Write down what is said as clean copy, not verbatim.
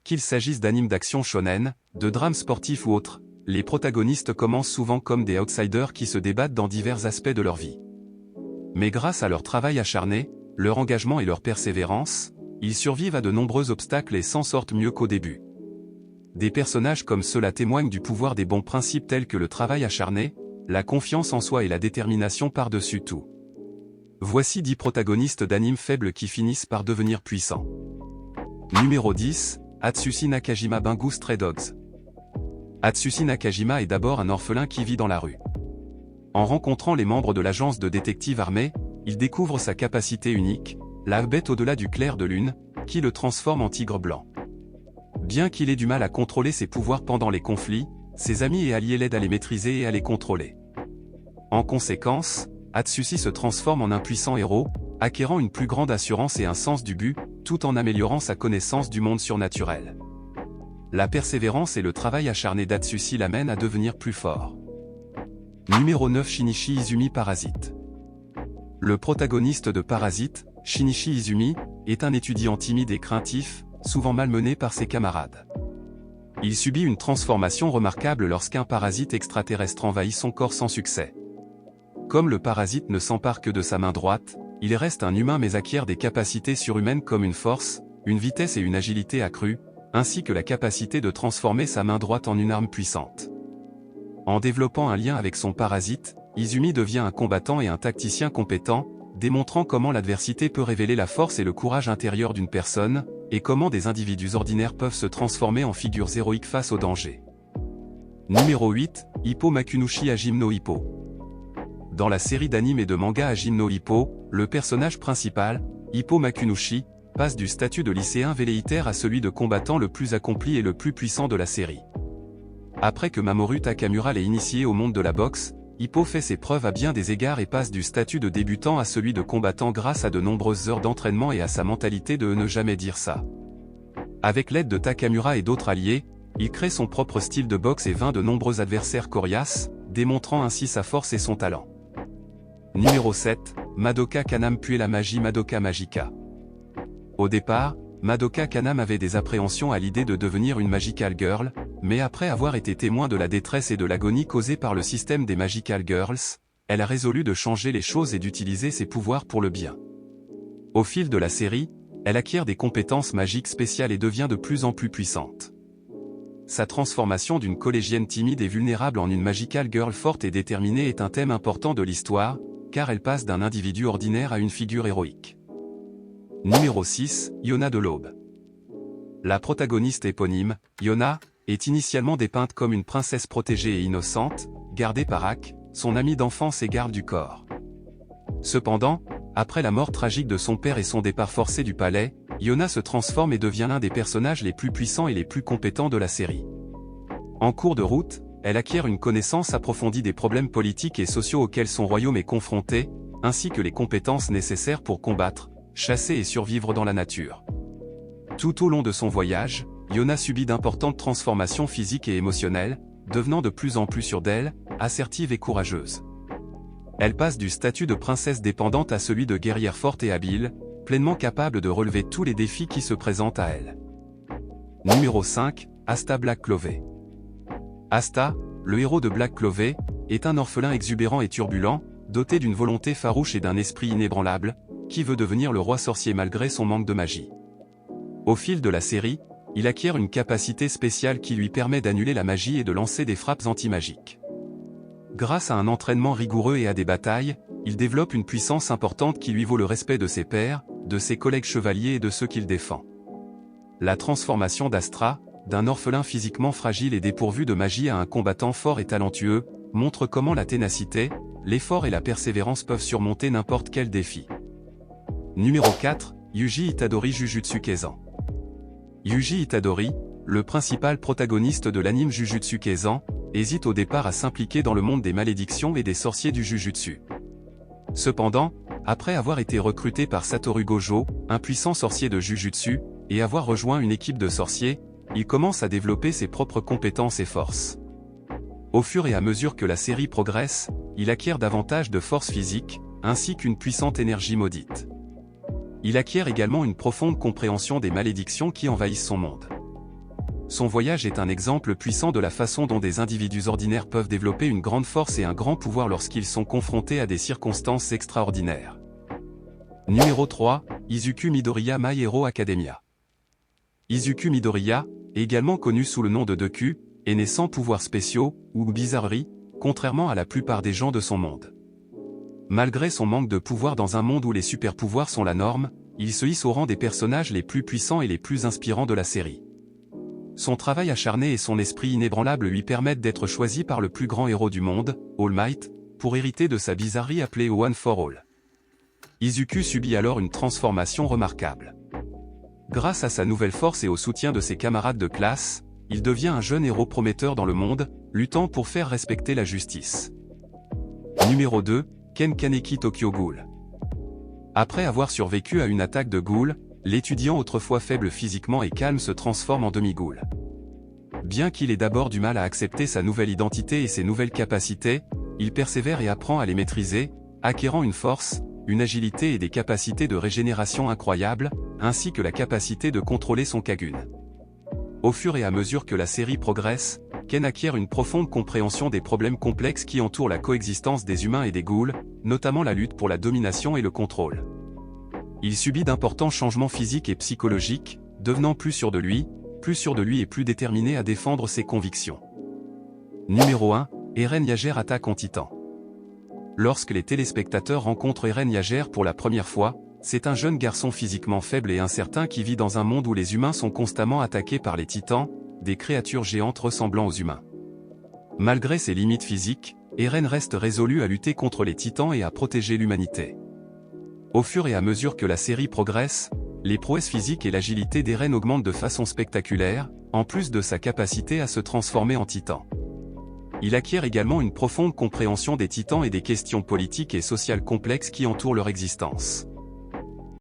Qu'il s'agisse d'animes d'action shonen, de drames sportifs ou autres, les protagonistes commencent souvent comme des outsiders qui se débattent dans divers aspects de leur vie. Mais grâce à leur travail acharné, leur engagement et leur persévérance, ils survivent à de nombreux obstacles et s'en sortent mieux qu'au début. Des personnages comme ceux-là témoignent du pouvoir des bons principes tels que le travail acharné, la confiance en soi et la détermination par-dessus tout. Voici 10 protagonistes d'animes faibles qui finissent par devenir puissants. Numéro 10, Atsushi Nakajima Bungo Stray Dogs. Atsushi Nakajima est d'abord un orphelin qui vit dans la rue. En rencontrant les membres de l'agence de détectives armés, il découvre sa capacité unique, la bête au-delà du clair de lune, qui le transforme en tigre blanc. Bien qu'il ait du mal à contrôler ses pouvoirs pendant les conflits, ses amis et alliés l'aident à les maîtriser et à les contrôler. En conséquence, Atsushi se transforme en un puissant héros, acquérant une plus grande assurance et un sens du but, tout en améliorant sa connaissance du monde surnaturel. La persévérance et le travail acharné d'Atsushi l'amènent à devenir plus fort. Numéro 9, Shinichi Izumi Parasite. Le protagoniste de Parasite, Shinichi Izumi, est un étudiant timide et craintif, souvent malmené par ses camarades. Il subit une transformation remarquable lorsqu'un parasite extraterrestre envahit son corps sans succès. Comme le parasite ne s'empare que de sa main droite, il reste un humain mais acquiert des capacités surhumaines comme une force, une vitesse et une agilité accrues, ainsi que la capacité de transformer sa main droite en une arme puissante. En développant un lien avec son parasite, Izumi devient un combattant et un tacticien compétent, démontrant comment l'adversité peut révéler la force et le courage intérieur d'une personne, et comment des individus ordinaires peuvent se transformer en figures héroïques face au danger. Numéro 8, Hippo Makunushi Hajime no Hippo. Dans la série d'anime et de manga Hajime no Hippo, le personnage principal, Hippo Makunushi, passe du statut de lycéen velléitaire à celui de combattant le plus accompli et le plus puissant de la série. Après que Mamoru Takamura l'ait initié au monde de la boxe, Hippo fait ses preuves à bien des égards et passe du statut de débutant à celui de combattant grâce à de nombreuses heures d'entraînement et à sa mentalité de ne jamais dire ça. Avec l'aide de Takamura et d'autres alliés, il crée son propre style de boxe et vainc de nombreux adversaires coriaces, démontrant ainsi sa force et son talent. Numéro 7, Madoka Kaname puis la magie Madoka Magica. Au départ, Madoka Kaname avait des appréhensions à l'idée de devenir une Magical Girl, mais après avoir été témoin de la détresse et de l'agonie causée par le système des Magical Girls, elle a résolu de changer les choses et d'utiliser ses pouvoirs pour le bien. Au fil de la série, elle acquiert des compétences magiques spéciales et devient de plus en plus puissante. Sa transformation d'une collégienne timide et vulnérable en une Magical Girl forte et déterminée est un thème important de l'histoire, car elle passe d'un individu ordinaire à une figure héroïque. Numéro 6, Yona de l'Aube. La protagoniste éponyme, Yona, est initialement dépeinte comme une princesse protégée et innocente, gardée par Ak, son ami d'enfance et garde du corps. Cependant, après la mort tragique de son père et son départ forcé du palais, Yona se transforme et devient l'un des personnages les plus puissants et les plus compétents de la série. En cours de route, elle acquiert une connaissance approfondie des problèmes politiques et sociaux auxquels son royaume est confronté, ainsi que les compétences nécessaires pour combattre, chasser et survivre dans la nature. Tout au long de son voyage, Yona subit d'importantes transformations physiques et émotionnelles, devenant de plus en plus sûre d'elle, assertive et courageuse. Elle passe du statut de princesse dépendante à celui de guerrière forte et habile, pleinement capable de relever tous les défis qui se présentent à elle. Numéro 5, Asta Black Clover. Asta, le héros de Black Clover, est un orphelin exubérant et turbulent, doté d'une volonté farouche et d'un esprit inébranlable, qui veut devenir le roi sorcier malgré son manque de magie. Au fil de la série, il acquiert une capacité spéciale qui lui permet d'annuler la magie et de lancer des frappes anti-magiques. Grâce à un entraînement rigoureux et à des batailles, il développe une puissance importante qui lui vaut le respect de ses pairs, de ses collègues chevaliers et de ceux qu'il défend. La transformation d'Astra, d'un orphelin physiquement fragile et dépourvu de magie à un combattant fort et talentueux, montre comment la ténacité, l'effort et la persévérance peuvent surmonter n'importe quel défi. Numéro 4, Yuji Itadori Jujutsu Kaisen. Yuji Itadori, le principal protagoniste de l'anime Jujutsu Kaisen, hésite au départ à s'impliquer dans le monde des malédictions et des sorciers du Jujutsu. Cependant, après avoir été recruté par Satoru Gojo, un puissant sorcier de Jujutsu, et avoir rejoint une équipe de sorciers, il commence à développer ses propres compétences et forces. Au fur et à mesure que la série progresse, il acquiert davantage de force physique, ainsi qu'une puissante énergie maudite. Il acquiert également une profonde compréhension des malédictions qui envahissent son monde. Son voyage est un exemple puissant de la façon dont des individus ordinaires peuvent développer une grande force et un grand pouvoir lorsqu'ils sont confrontés à des circonstances extraordinaires. Numéro 3, Izuku Midoriya My Hero Academia. Izuku Midoriya, également connu sous le nom de Deku, est né sans pouvoirs spéciaux, ou bizarreries, contrairement à la plupart des gens de son monde. Malgré son manque de pouvoir dans un monde où les super-pouvoirs sont la norme, il se hisse au rang des personnages les plus puissants et les plus inspirants de la série. Son travail acharné et son esprit inébranlable lui permettent d'être choisi par le plus grand héros du monde, All Might, pour hériter de sa bizarrerie appelée One for All. Izuku subit alors une transformation remarquable. Grâce à sa nouvelle force et au soutien de ses camarades de classe, il devient un jeune héros prometteur dans le monde, luttant pour faire respecter la justice. Numéro 2, Ken Kaneki Tokyo Ghoul. Après avoir survécu à une attaque de ghouls, l'étudiant autrefois faible physiquement et calme se transforme en demi-ghoul. Bien qu'il ait d'abord du mal à accepter sa nouvelle identité et ses nouvelles capacités, il persévère et apprend à les maîtriser, acquérant une force, une agilité et des capacités de régénération incroyables, ainsi que la capacité de contrôler son Kagun. Au fur et à mesure que la série progresse, Ken acquiert une profonde compréhension des problèmes complexes qui entourent la coexistence des humains et des ghouls, notamment la lutte pour la domination et le contrôle. Il subit d'importants changements physiques et psychologiques, devenant plus sûr de lui et plus déterminé à défendre ses convictions. Numéro 1, Eren Yeager Attaque on Titan. Lorsque les téléspectateurs rencontrent Eren Yeager pour la première fois, c'est un jeune garçon physiquement faible et incertain qui vit dans un monde où les humains sont constamment attaqués par les titans, des créatures géantes ressemblant aux humains. Malgré ses limites physiques, Eren reste résolu à lutter contre les titans et à protéger l'humanité. Au fur et à mesure que la série progresse, les prouesses physiques et l'agilité d'Eren augmentent de façon spectaculaire, en plus de sa capacité à se transformer en titan. Il acquiert également une profonde compréhension des titans et des questions politiques et sociales complexes qui entourent leur existence.